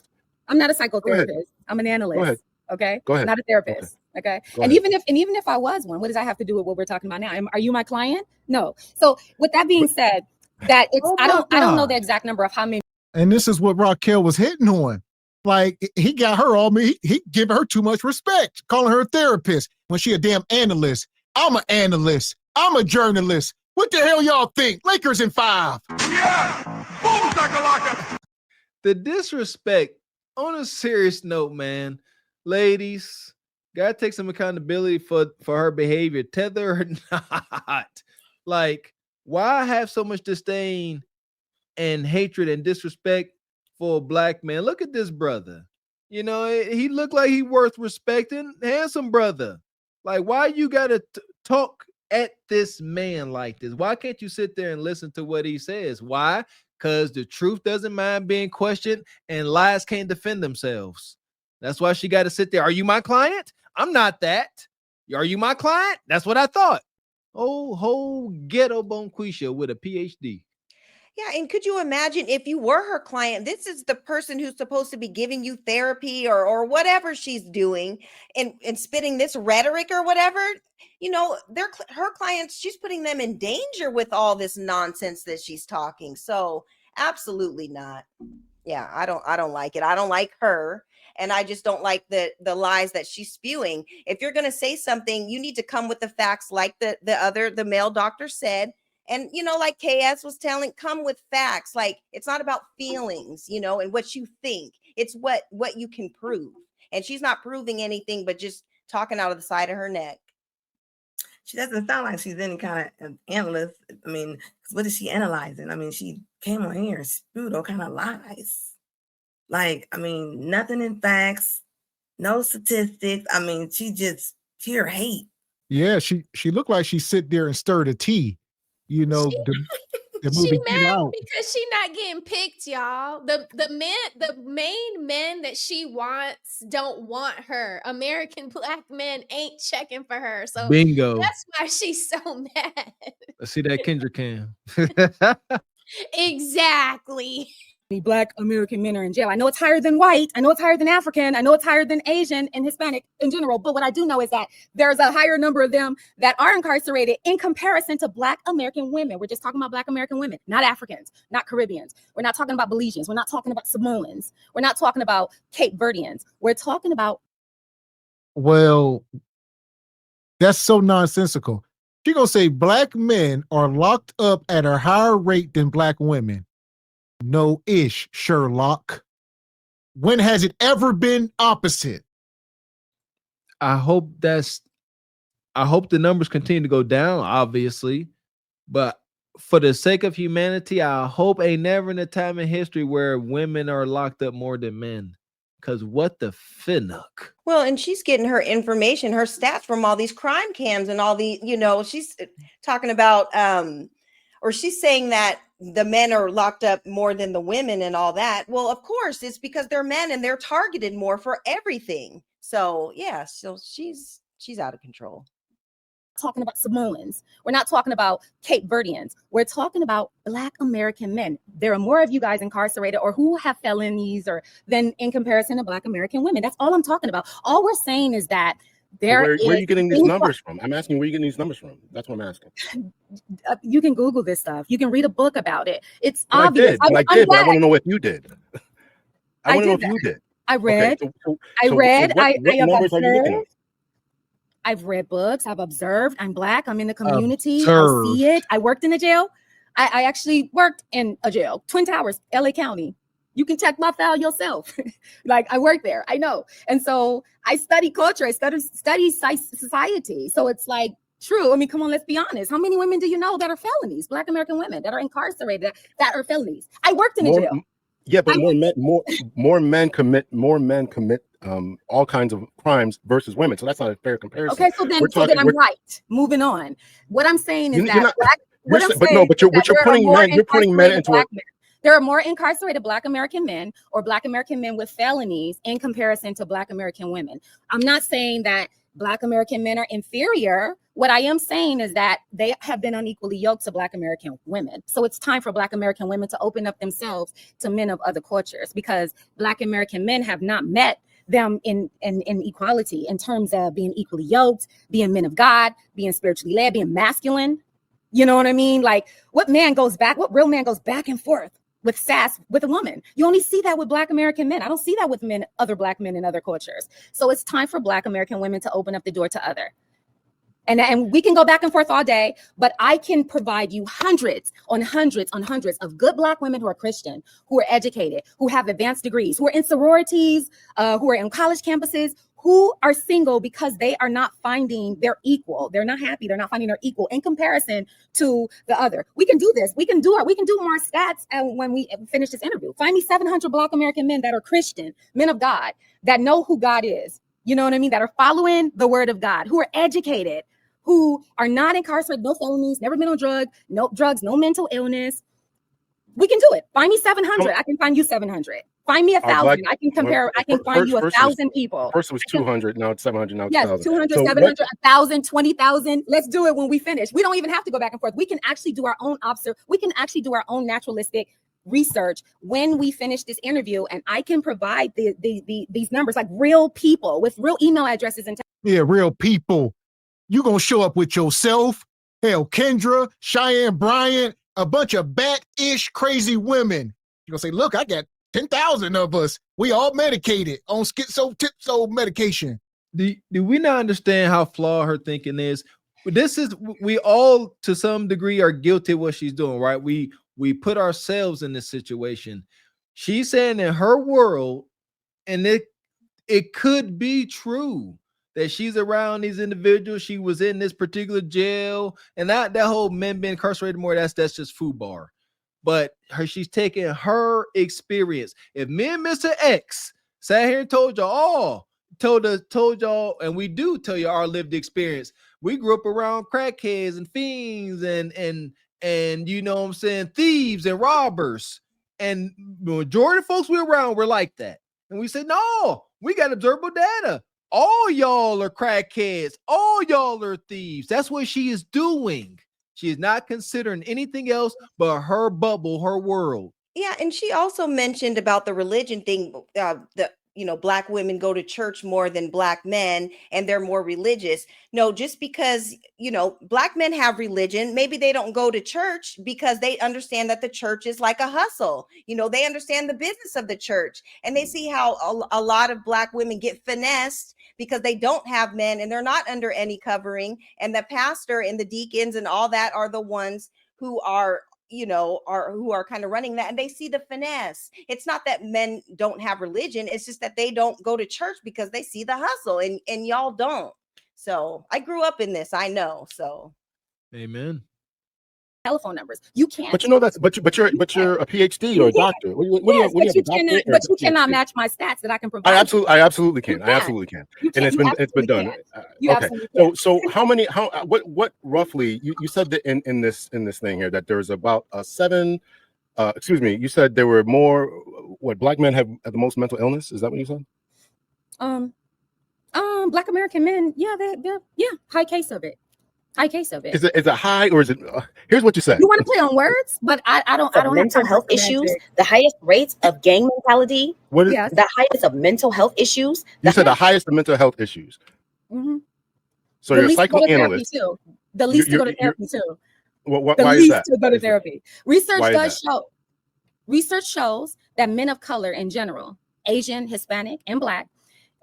I'm not a psychotherapist. I'm an analyst. Go ahead. Okay. Go ahead. Not a therapist. Okay. And even if I was one, what does that have to do with what we're talking about now? Are you my client? No. So with that being said, that it's I don't know the exact number of how many. And this is what Raquel was hitting on. Like, he got her all me. He giving her too much respect, calling her a therapist when she a damn analyst. I'm an analyst. I'm a journalist. What the hell y'all think? Lakers in 5. Yeah! Boom, shakalaka! The disrespect, on a serious note, man, ladies, gotta take some accountability for her behavior, tether or not. Like, why have so much disdain and hatred and disrespect for a Black man? Look at this brother. He looked like he worth respecting. Handsome brother. Like, why you gotta talk at this man like this? Why can't you sit there and listen to what he says? Why? Because the truth doesn't mind being questioned and lies can't defend themselves. That's why she got to sit there. Are you my client? I'm not that. Are you my client? That's what I thought. Oh, whole ghetto bonquisha with a PhD. Yeah, and could you imagine if you were her client? This is the person who's supposed to be giving you therapy or whatever she's doing, and spitting this rhetoric or whatever. They're her clients. She's putting them in danger with all this nonsense that she's talking. So absolutely not. Yeah, I don't like it. I don't like her, and I just don't like the lies that she's spewing. If you're gonna say something, you need to come with the facts, like the male doctor said. And, like KS was telling, come with facts. Like, it's not about feelings, and what you think. It's what you can prove. And she's not proving anything, but just talking out of the side of her neck. She doesn't sound like she's any kind of analyst. I mean, what is she analyzing? I mean, she came on here and spewed all kind of lies. Like, I mean, nothing in facts, no statistics. I mean, she just pure hate. Yeah, she looked like she sit there and stirred a tea. The movie She Get mad Out. because she not getting picked, y'all. The main men that she wants don't want her. American Black men ain't checking for her. So Bingo. that's why she's so mad. Let's see that Kendrick can. Exactly. Black American men are in jail. I know it's higher than white. I know it's higher than African. I know it's higher than Asian and Hispanic in general. But what I do know is that there's a higher number of them that are incarcerated in comparison to Black American women. We're just talking about Black American women, not Africans, not Caribbeans. We're not talking about Belizeans. We're not talking about Samoans. We're not talking about Cape Verdeans. We're talking about. Well, that's so nonsensical. She gonna say Black men are locked up at a higher rate than Black women. No ish, Sherlock. When has it ever been opposite? I hope the numbers continue to go down, obviously, but for the sake of humanity, I hope ain't never in a time in history where women are locked up more than men. Because what the finnock? Well, and she's getting her information, her stats from all these crime cams and all the, she's talking about, or she's saying that the men are locked up more than the women and all that. Well, of course, it's because they're men and they're targeted more for everything. So yeah, so she's out of control. Talking about Samoans. We're not talking about Cape Verdeans. We're talking about Black American men. There are more of you guys incarcerated or who have felonies or than in comparison to Black American women. That's all I'm talking about. All we're saying is that where are you getting these numbers from? I'm asking where you getting these numbers from. That's what I'm asking. You can Google this stuff. You can read a book about it. It's well, obvious. I did, but I want to know if you did. I want to know if you did. I read. Okay, What numbers are you looking at? I've read books. I've observed. I'm Black. I'm in the community. I see it. I worked in a jail. I actually worked in a jail, Twin Towers, LA County. You can check my file yourself. Like I worked there. I know. And so I study culture. I study society. So it's like true. I mean, come on, let's be honest. How many women do you know that are felonies? Black American women that are incarcerated that are felonies. I worked in a jail. Yeah, but more men commit all kinds of crimes versus women. So that's not a fair comparison. Okay, so then I'm right. Moving on. What I'm saying is that you're putting men into it. There are more incarcerated Black American men or Black American men with felonies in comparison to Black American women. I'm not saying that Black American men are inferior. What I am saying is that they have been unequally yoked to Black American women. So it's time for Black American women to open up themselves to men of other cultures because Black American men have not met them in equality in terms of being equally yoked, being men of God, being spiritually led, being masculine. You know what I mean? Like what real man goes back and forth with sass with a woman? You only see that with Black American men. I don't see that with other Black men in other cultures. So it's time for Black American women to open up the door to other. And we can go back and forth all day, but I can provide you hundreds on hundreds of good Black women who are Christian, who are educated, who have advanced degrees, who are in sororities, who are in college campuses, who are single because they are not finding their equal. They're not happy. They're not finding their equal in comparison to the other. We can do this. We can do more stats when we finish this interview. Find me 700 Black American men that are Christian, men of God, that know who God is. You know what I mean? That are following the word of God, who are educated, who are not incarcerated, no felonies, never been on drugs, no mental illness. We can do it. Find me 700. I can find you 700. Find me 1,000. I can compare. I can find you 1,000 people. First it was 200. Now it's 700. Now it's 1,000. 200, 700, 1,000, 20,000. Let's do it when we finish. We don't even have to go back and forth. We can actually do our own We can actually do our own naturalistic research when we finish this interview, and I can provide these numbers, like real people with real email addresses and. Yeah, real people. You gonna show up with yourself, hell, Kendra, Cheyenne Bryant, a bunch of bat-ish crazy women. You're gonna say, look, I got 10,000 of us. We all medicated on schizo medication. Do we not understand how flawed her thinking is? We all to some degree are guilty of what she's doing, right? We put ourselves in this situation. She's saying in her world, and it could be true that she's around these individuals. She was in this particular jail, and that whole men being incarcerated more, that's just FUBAR. But she's taking her experience. If me and Mr. X sat here and told y'all, and we do tell you our lived experience. We grew up around crackheads and fiends and you know what I'm saying, thieves and robbers. And the majority of folks we're around were like that. And we said, no, we got observable data. All y'all are crackheads. All y'all are thieves. That's what she is doing. She is not considering anything else but her bubble, her world. Yeah, and she also mentioned about the religion thing. The black women go to church more than black men, and they're more religious. No, just because black men have religion, maybe they don't go to church because they understand that the church is like a hustle. They understand the business of the church, and they see how a lot of black women get finessed because they don't have men and they're not under any covering, and the pastor and the deacons and all that are the ones who are who are kind of running that, and they see the finesse. It's not that men don't have religion, it's just that they don't go to church because they see the hustle, and y'all don't. So I grew up in this, I know. So Amen. Telephone numbers. You can't. But you're a PhD or a doctor. What do you have? What do you have? A doctorate or a you cannot PhD? match my stats that I can provide. I absolutely can. You I absolutely can. You And can't. it's been done. You Okay. absolutely can. So what roughly you said that in this thing here that there's about seven. You said there were more. What black men have the most mental illness? Is that what you said? Black American men. Yeah, they're high case of it. High case of it. Is it high or is it? Here's what you said. You want to play on words, but I don't Of mental health issues, the highest rates of gang mentality, the highest of mental health issues. You said the highest of mental health issues. Mm-hmm. So you're a psychoanalyst. The least to go to therapy too. Why is that? To go to therapy. Research shows that men of color in general, Asian, Hispanic, and Black,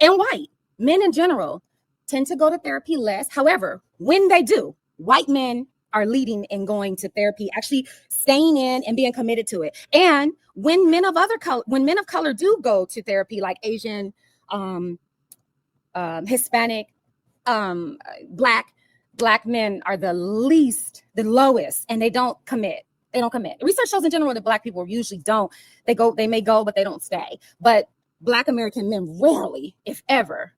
and white men in general tend to go to therapy less. However, when they do, white men are leading and going to therapy, actually staying in and being committed to it. And when men of color do go to therapy, like Asian, Hispanic, Black men are the lowest, and they don't commit. Research shows in general that Black people usually don't. They may go, but they don't stay. But Black American men rarely, if ever,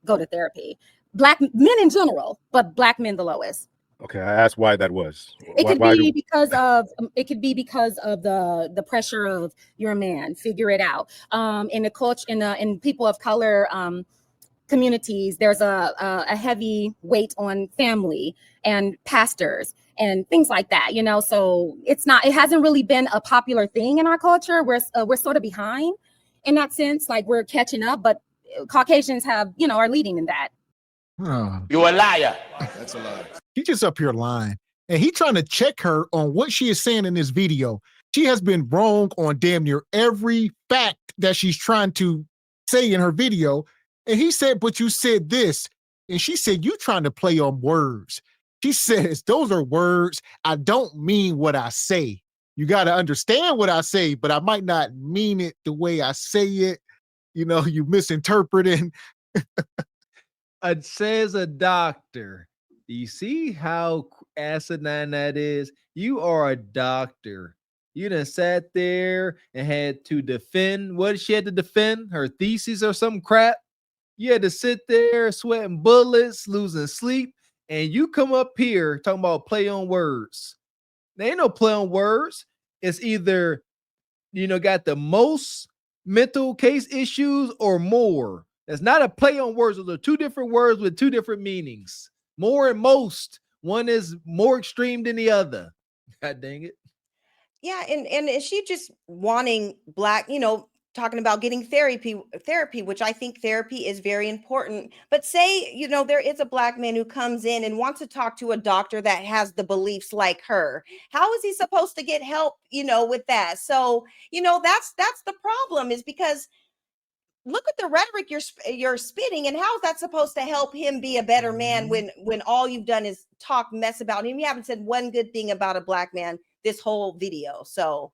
go to therapy. Black men in general, but Black men the lowest. Okay, I asked why that was. It could be because of the pressure of you're a man, figure it out. In the culture, in people of color communities, there's a heavy weight on family and pastors and things like that. So it hasn't really been a popular thing in our culture. We're sort of behind in that sense, like we're catching up, but Caucasians are leading in that. Oh. You're a liar. That's a lie. He just up here lying. And he trying to check her on what she is saying in this video. She has been wrong on damn near every fact that she's trying to say in her video. And he said, but you said this. And she said, you trying to play on words. She says, those are words. I don't mean what I say. You got to understand what I say, but I might not mean it the way I say it. You misinterpreting. It says a doctor. Do you see how asinine that is? You are a doctor. You done sat there and had to defend. What did she had to defend? Her thesis or some crap? You had to sit there sweating bullets, losing sleep, and you come up here talking about play on words. There ain't no play on words. It's either, got the most mental case issues or more. It's not a play on words. Those are two different words with two different meanings. More and most. One is more extreme than the other. God dang it. Yeah, and is she just wanting Black, talking about getting therapy, which I think therapy is very important. But say, there is a Black man who comes in and wants to talk to a doctor that has the beliefs like her. How is he supposed to get help, with that? So, that's the problem, is because look at the rhetoric you're spitting, and how is that supposed to help him be a better man when all you've done is talk mess about him? You haven't said one good thing about a Black man this whole video. So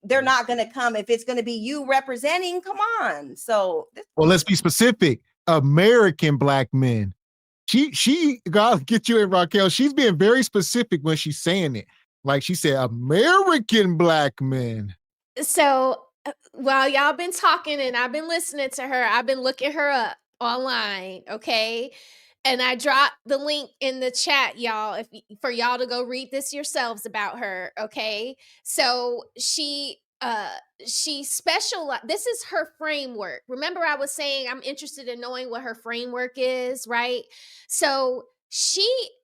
they're not going to come if it's going to be you representing. Come on. So well, let's be specific. American Black men. She gotta get you in, Raquel. She's being very specific when she's saying it. Like she said, American Black men. So while y'all been talking and I've been listening to her, I've been looking her up online, okay? And I dropped the link in the chat, y'all, for y'all to go read this yourselves about her, okay? So she specialized. This is her framework. Remember, I was saying I'm interested in knowing what her framework is, right? So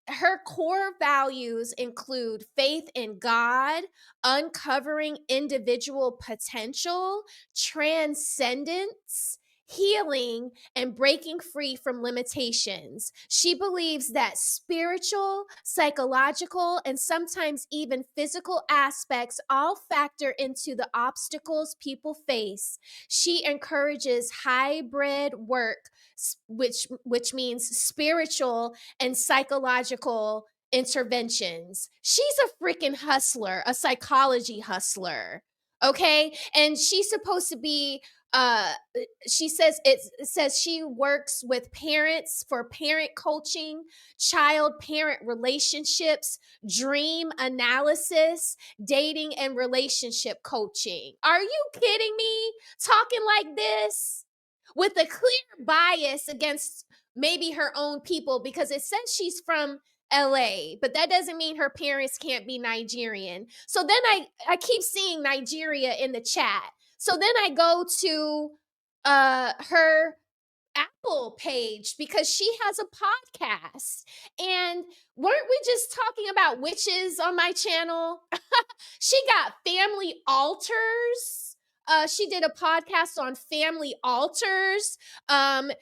Her core values include faith in God, uncovering individual potential, transcendence, healing, and breaking free from limitations. She believes that spiritual, psychological, and sometimes even physical aspects all factor into the obstacles people face. She encourages hybrid work, which means spiritual and psychological interventions. She's a freaking hustler, a psychology hustler. Okay? And she's supposed to be she says it says she works with parents for parent coaching, child parent relationships, dream analysis, dating and relationship coaching. Are you kidding me? Talking like this with a clear bias against maybe her own people, because it says she's from LA, but that doesn't mean her parents can't be Nigerian. So then I keep seeing Nigeria in the chat. So then I go to her Apple page because she has a podcast. And weren't we just talking about witches on my channel? She got family altars. She did a podcast on family altars.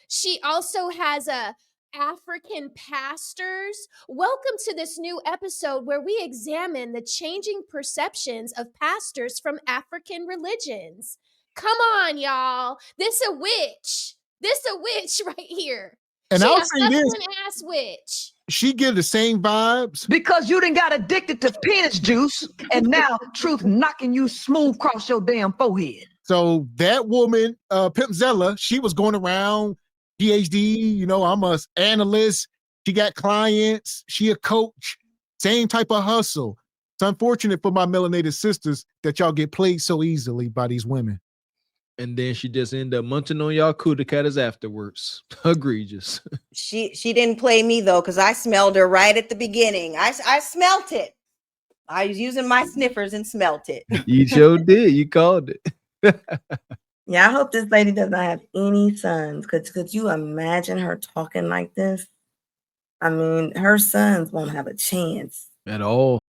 She also has a African pastors. Welcome to this new episode where we examine the changing perceptions of pastors from African religions. Come on, y'all. This a witch. This a witch right here. And She I'll a say this, hustling ass witch. she give the same vibes. Because you done got addicted to penis juice, and now truth knocking you smooth across your damn forehead. So that woman, Pimp Zella, she was going around, PhD, you know, I'm a analyst. She got clients. She a coach. Same type of hustle. It's unfortunate for my melanated sisters that y'all get played so easily by these women. And then she just ended up munching on y'all cuticattas afterwards. Egregious. She didn't play me though, because I smelled her right at the beginning. I smelt it. I was using my sniffers and smelt it. You sure did. You called it. Yeah, I hope this lady does not have any sons. Could you imagine her talking like this? I mean, her sons won't have a chance. At all.